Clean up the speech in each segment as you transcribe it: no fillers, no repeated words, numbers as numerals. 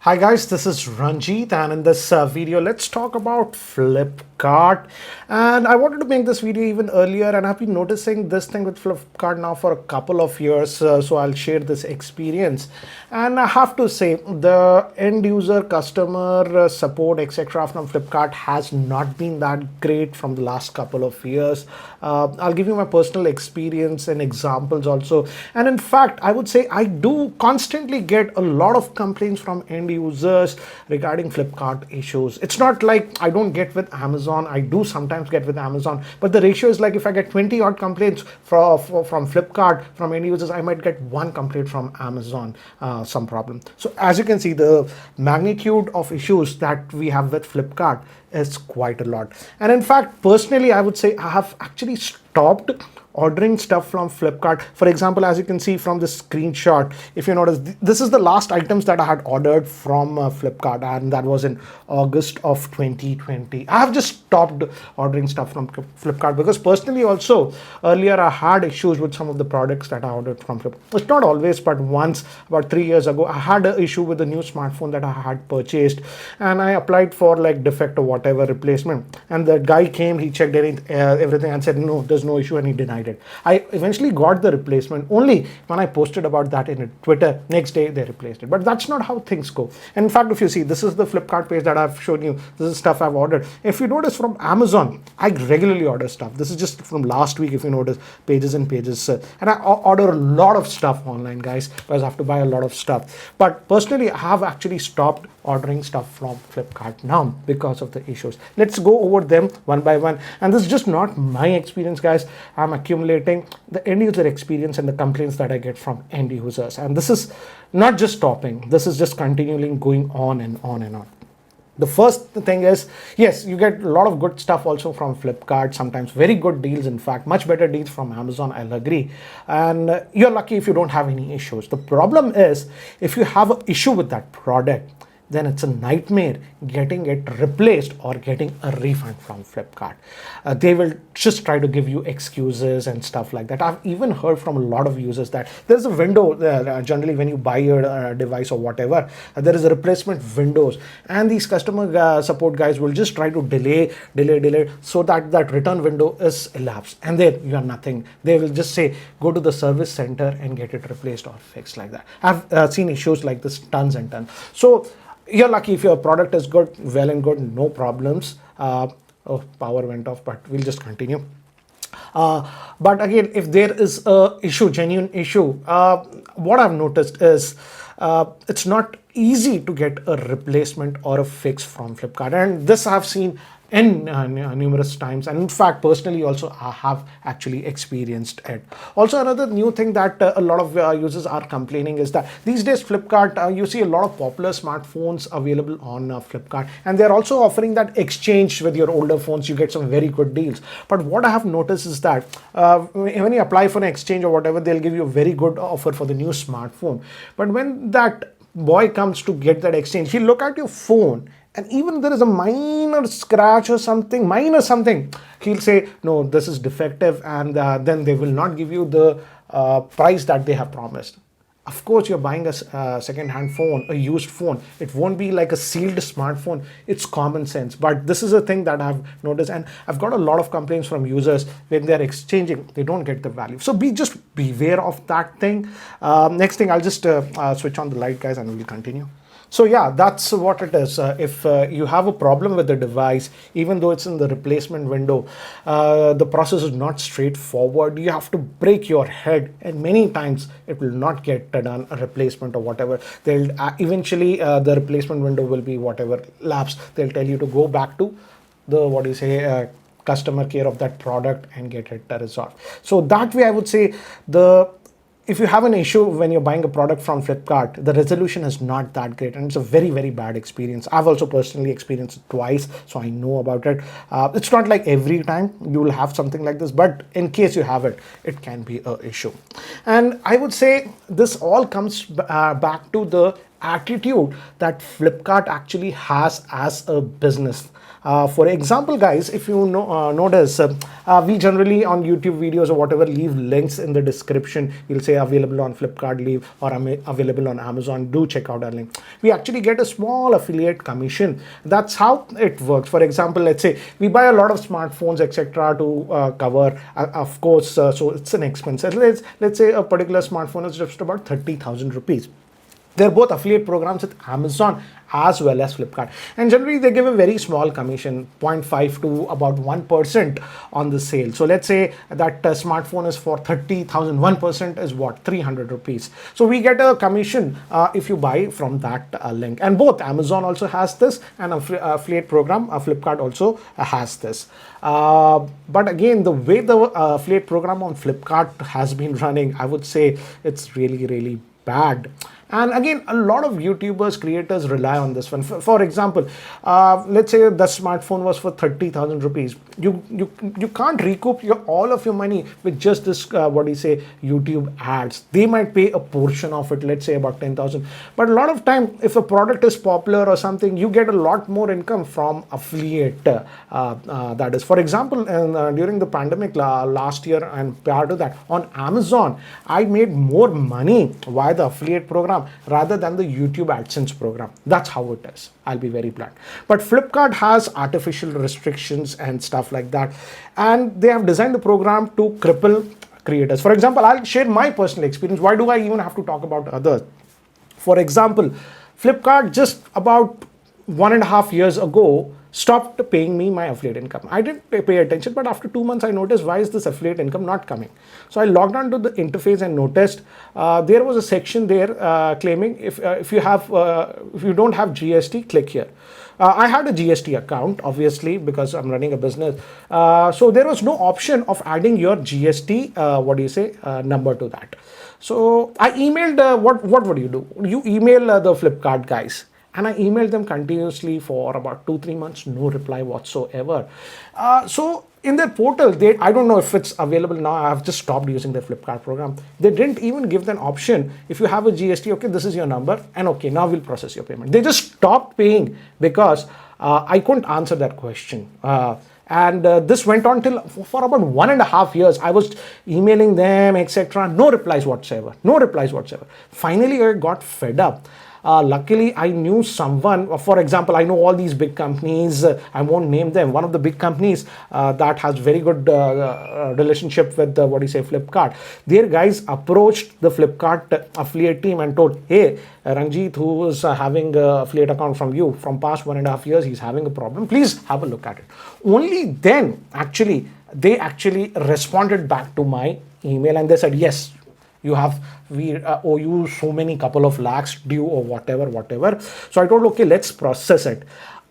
Hi guys, this is Ranjit, and in this video let's talk about Flipkart. And I wanted to make this video even earlier, and I've been noticing this thing with Flipkart now for a couple of years, so I'll share this experience. And I have to say the end user customer support etc from Flipkart has not been that great from the last couple of years. I'll give you my personal experience and examples also, and in fact I would say I do constantly get a lot of complaints from end users regarding Flipkart issues. It's not like I don't get with Amazon. I do sometimes get with Amazon, but the ratio is like if I get 20 odd complaints from Flipkart from end users, I might get one complaint from Amazon, some problem. So as you can see, the magnitude of issues that we have with Flipkart is quite a lot. And in fact, personally, I would say I have actually stopped ordering stuff from Flipkart. For example, as you can see from this screenshot, if you notice, this is the last items that I had ordered from Flipkart, and that was in August of 2020. I have just stopped ordering stuff from Flipkart because personally also earlier I had issues with some of the products that I ordered from Flipkart. It's not always, but once about 3 years ago I had an issue with a new smartphone that I had purchased, and I applied for like defect or whatever replacement, and the guy came, he checked everything and said no, there's no issue, and he denied it. I eventually got the replacement only when I posted about that in Twitter. Next day they replaced it. But that's not how things go. And in fact, if you see, this is the Flipkart page that I've shown you. This is stuff I've ordered. If you notice from Amazon, I regularly order stuff. This is just from last week, if you notice, pages and pages. And I order a lot of stuff online, guys, because I have to buy a lot of stuff. But personally, I have actually stopped ordering stuff from Flipkart now because of the issues. Let's go over them one by one. And this is just not my experience, guys. I'm accumulating the end user experience and the complaints that I get from end users. And this is not just stopping. This is just continuing going on and on and on. The first thing is, yes, you get a lot of good stuff also from Flipkart, sometimes very good deals, in fact, much better deals from Amazon, I'll agree. And you're lucky if you don't have any issues. The problem is, if you have an issue with that product, then it's a nightmare getting it replaced or getting a refund from Flipkart. They will just try to give you excuses and stuff like that. I've even heard from a lot of users that there's a window generally when you buy your device or whatever, there is a replacement windows, and these customer support guys will just try to delay so that that return window is elapsed, and then you are nothing. They will just say go to the service center and get it replaced or fixed like that. I've seen issues like this tons and tons. So you're lucky if your product is good, well and good, no problems. Oh, power went off, but we'll just continue. But again, if there is a issue, genuine issue, what I've noticed is it's not easy to get a replacement or a fix from Flipkart, and this I've seen in numerous times, and in fact personally also I have actually experienced it. Also, another new thing that a lot of users are complaining is that these days Flipkart, you see a lot of popular smartphones available on Flipkart, and they're also offering that exchange with your older phones. You get some very good deals. But what I have noticed is that when you apply for an exchange or whatever, they'll give you a very good offer for the new smartphone. But when that boy comes to get that exchange, he'll look at your phone, and even there is a minor scratch or something, he'll say, no, this is defective, and then they will not give you the price that they have promised. Of course, you're buying a second-hand phone, a used phone. It won't be like a sealed smartphone. It's common sense. But this is a thing that I've noticed, and I've got a lot of complaints from users when they're exchanging, they don't get the value. So just beware of that thing. Next thing, I'll just switch on the light, guys, and we'll continue. So yeah, that's what it is. If you have a problem with the device, even though it's in the replacement window, the process is not straightforward. You have to break your head, and many times it will not get done, a replacement or whatever. They'll eventually the replacement window will be whatever lapse. They'll tell you to go back to the customer care of that product and get it resolved. So that way, I would say if you have an issue when you're buying a product from Flipkart, the resolution is not that great, and it's a very, very bad experience. I've also personally experienced it twice, so I know about it. It's not like every time you will have something like this, but in case you have it, it can be an issue. And I would say this all comes back to the attitude that Flipkart actually has as a business. For example, guys, if you notice, we generally on YouTube videos or whatever leave links in the description. We'll say available on Flipkart, leave, or available on Amazon. Do check out our link. We actually get a small affiliate commission. That's how it works. For example, let's say we buy a lot of smartphones, etc., to cover, of course, so it's an expense. Let's say a particular smartphone is just about 30,000 rupees. They're both affiliate programs with Amazon as well as Flipkart. And generally, they give a very small commission, 0.5 to about 1% on the sale. So let's say that smartphone is for 30,000. 1% is what? 300 rupees. So we get a commission if you buy from that link. And both Amazon also has this and affiliate program, Flipkart also has this. But again, the way the affiliate program on Flipkart has been running, I would say it's really, really bad. And again, a lot of YouTubers, creators rely on this one. For example, let's say the smartphone was for 30,000 rupees. You can't recoup all of your money with just this, YouTube ads. They might pay a portion of it, let's say about 10,000. But a lot of time, if a product is popular or something, you get a lot more income from affiliate. That is, for example, during the pandemic last year and prior to that, on Amazon, I made more money via the affiliate program rather than the YouTube AdSense program. That's how it is. I'll be very blunt. But Flipkart has artificial restrictions and stuff like that. And they have designed the program to cripple creators. For example, I'll share my personal experience. Why do I even have to talk about others? For example, Flipkart just about 1.5 years ago stopped paying me my affiliate income. I didn't pay attention, but after 2 months, I noticed, why is this affiliate income not coming? So I logged on to the interface and noticed there was a section there claiming if you don't have GST, click here. I had a GST account, obviously, because I'm running a business. So there was no option of adding your GST, number to that. So I emailed, what would you do? You email the Flipkart guys. And I emailed them continuously for about 2-3 months, no reply whatsoever. So in their portal, I don't know if it's available now. I've just stopped using the Flipkart program. They didn't even give an option. If you have a GST, okay, this is your number, and okay, now we'll process your payment. They just stopped paying because I couldn't answer that question. And this went on for about 1.5 years. I was emailing them, etc. No replies whatsoever. No replies whatsoever. Finally, I got fed up. Luckily, I knew someone. For example, I know all these big companies. I won't name them. One of the big companies that has very good relationship with Flipkart. Their guys approached the Flipkart affiliate team and told, "Hey, Ranjit, who is having an affiliate account from you from past 1.5 years, he's having a problem. Please have a look at it." Only then, they actually responded back to my email and they said, "Yes, we owe you so many couple of lakhs due or whatever. So I told, okay, let's process it.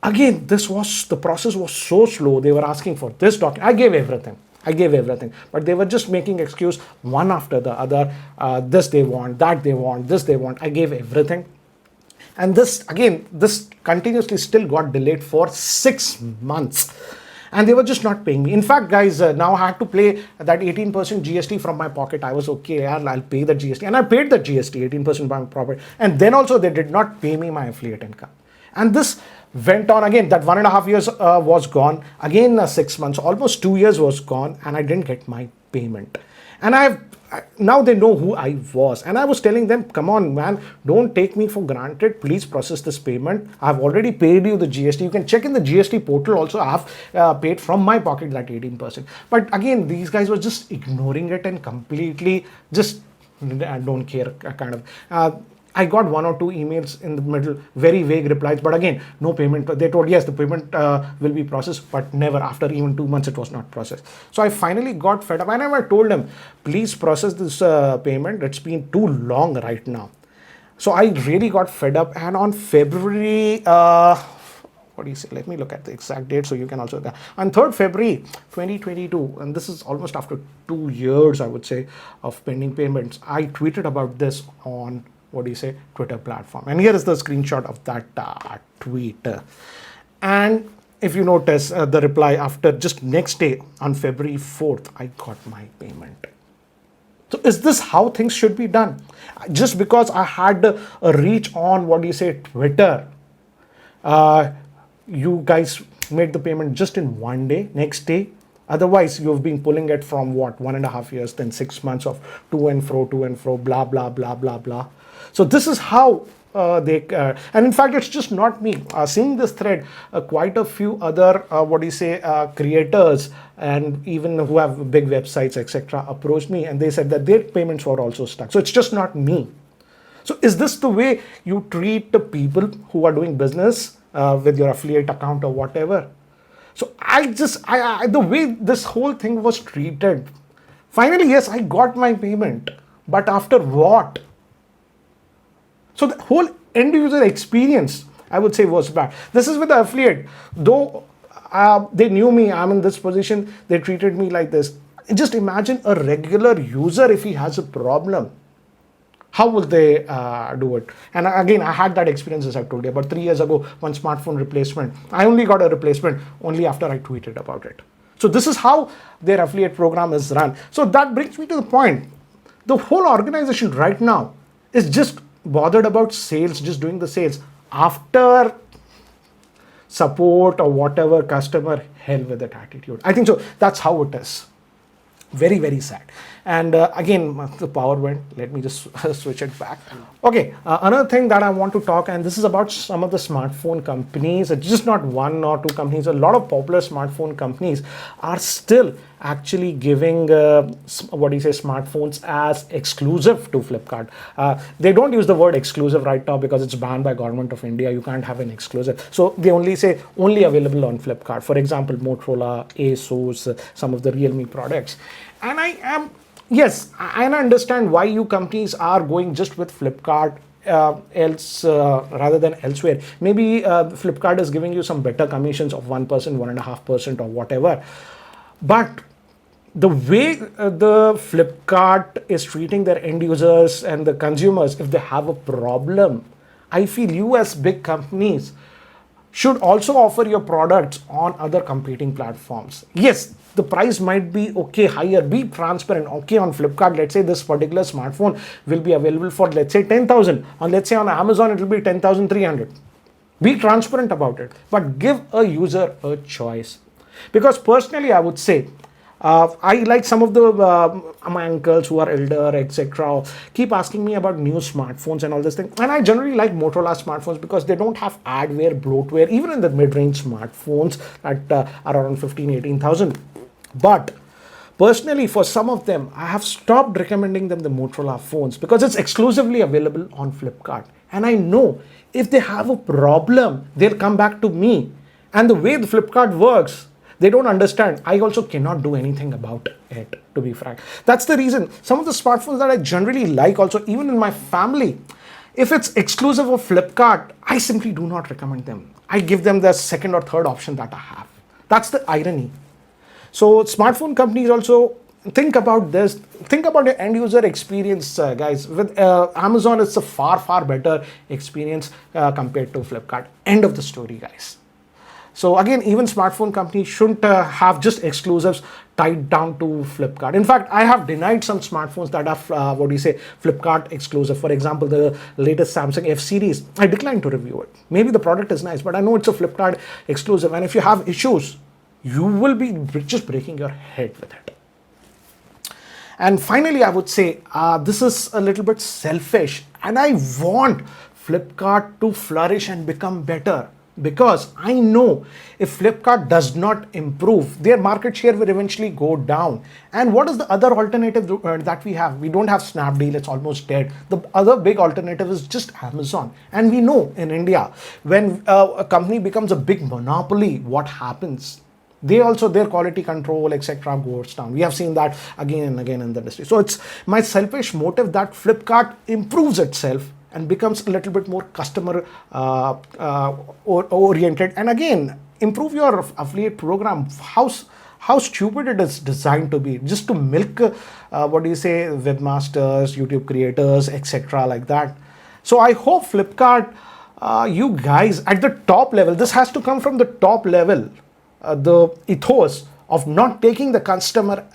Again, the process was so slow. They were asking for this document. I gave everything, but they were just making excuse one after the other. This they want, that they want, this they want. I gave everything. And this continuously still got delayed for 6 months. And they were just not paying me. In fact, guys, now I had to pay that 18% GST from my pocket. I was okay, I'll pay the GST. And I paid the GST, 18% by my pocket. And then also they did not pay me my affiliate income. And this went on again. That 1.5 years was gone. Again, 6 months, almost 2 years was gone. And I didn't get my payment. And now they know who I was. And I was telling them, come on, man, don't take me for granted. Please process this payment. I've already paid you the GST. You can check in the GST portal also. I have paid from my pocket that 18%. But again, these guys were just ignoring it and completely just don't care kind of. I got 1 or 2 emails in the middle, very vague replies, but again, no payment. They told, yes, the payment will be processed, but never. After even 2 months, it was not processed. So I finally got fed up, and I told them, please process this payment. It's been too long right now. So I really got fed up, and on February, let me look at the exact date so you can also, on 3rd February 2022, and this is almost after 2 years, I would say, of pending payments, I tweeted about this on Twitter platform. And here is the screenshot of that tweet. And if you notice the reply after just next day on February 4th, I got my payment. So is this how things should be done? Just because I had a reach on what do you say Twitter, uh, you guys made the payment just in one day, next day. Otherwise, you've been pulling it from what 1.5 years, then 6 months of to and fro, blah blah blah blah blah. So this is how and in fact, it's just not me. Seeing this thread, quite a few other what do you say creators and even who have big websites, etc., approached me and they said that their payments were also stuck. So it's just not me. So is this the way you treat the people who are doing business with your affiliate account or whatever? So the way this whole thing was treated, finally, yes, I got my payment, but after what? So the whole end user experience, I would say, was bad. This is with the affiliate. Though they knew me, I'm in this position, they treated me like this. Just imagine a regular user if he has a problem. How will they do it? And again, I had that experience, as I told you, about 3 years ago, one smartphone replacement. I only got a replacement only after I tweeted about it. So this is how their affiliate program is run. So that brings me to the point. The whole organization right now is just bothered about sales, just doing the sales. After support or whatever, customer, hell with that attitude. I think so. That's how it is. Very, very sad. And again, the power went. Let me just switch it back. Okay, another thing that I want to talk, and this is about some of the smartphone companies. It's just not one or two companies. A lot of popular smartphone companies are still actually giving smartphones as exclusive to Flipkart. They don't use the word exclusive right now because it's banned by government of India. You can't have an exclusive. So they only say only available on Flipkart. For example, Motorola, Asus, some of the Realme products. And I understand why you companies are going just with Flipkart rather than elsewhere. Maybe Flipkart is giving you some better commissions of 1%, 1.5% or whatever. But the way the Flipkart is treating their end users and the consumers, if they have a problem, I feel you as big companies should also offer your products on other competing platforms. Yes, the price might be okay higher, be transparent. Okay, on Flipkart, let's say this particular smartphone will be available for, let's say, 10,000. On, let's say, on Amazon, it will be 10,300. Be transparent about it, but give a user a choice. Because personally, I would say, I like some of the my uncles who are elder, etc., keep asking me about new smartphones and all this thing. And I generally like Motorola smartphones because they don't have adware, bloatware, even in the mid-range smartphones at are around 15,000-18,000. But personally, for some of them, I have stopped recommending them the Motorola phones because it's exclusively available on Flipkart. And I know if they have a problem, they'll come back to me. And the way the Flipkart works, they don't understand. I also cannot do anything about it, to be frank. That's the reason. Some of the smartphones that I generally like also, even in my family, if it's exclusive of Flipkart, I simply do not recommend them. I give them the second or third option that I have. That's the irony. So smartphone companies also think about this. Think about your end user experience, guys. With Amazon, it's a far, far better experience compared to Flipkart. End of the story, guys. So again, even smartphone companies shouldn't have just exclusives tied down to Flipkart. In fact, I have denied some smartphones that are, Flipkart exclusive. For example, the latest Samsung F series, I declined to review it. Maybe the product is nice, but I know it's a Flipkart exclusive. And if you have issues, you will be just breaking your head with it. And finally, I would say this is a little bit selfish. And I want Flipkart to flourish and become better. Because I know if Flipkart does not improve, their market share will eventually go down. And what is the other alternative that we have? We don't have Snapdeal, it's almost dead. The other big alternative is just Amazon. And we know in India, when a company becomes a big monopoly, what happens? They also, their quality control, etc., goes down. We have seen that again and again in the industry. So it's my selfish motive that Flipkart improves itself and becomes a little bit more customer oriented. And again, improve your affiliate program. How stupid it is designed to be, just to milk, webmasters, YouTube creators, etc., like that. So I hope Flipkart, you guys at the top level, this has to come from the top level, the ethos of not taking the customer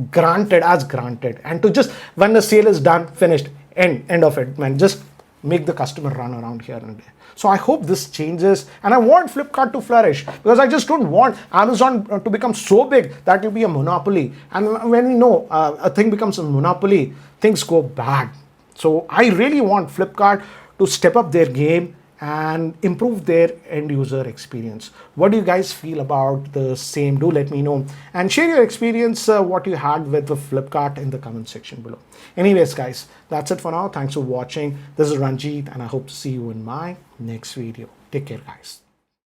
granted as granted, and to just, when the sale is done, finished, end of it, man, just make the customer run around here and there. So I hope this changes, and I want Flipkart to flourish, because I just don't want Amazon to become so big that it will be a monopoly. And when we know a thing becomes a monopoly, things go bad. So I really want Flipkart to step up their game and improve their end user experience. What do you guys feel about the same? Do let me know and share your experience, what you had with the Flipkart, in the comment section below. Anyways guys, that's it for now. Thanks for watching. This is Ranjit, and I hope to see you in my next video. Take care guys.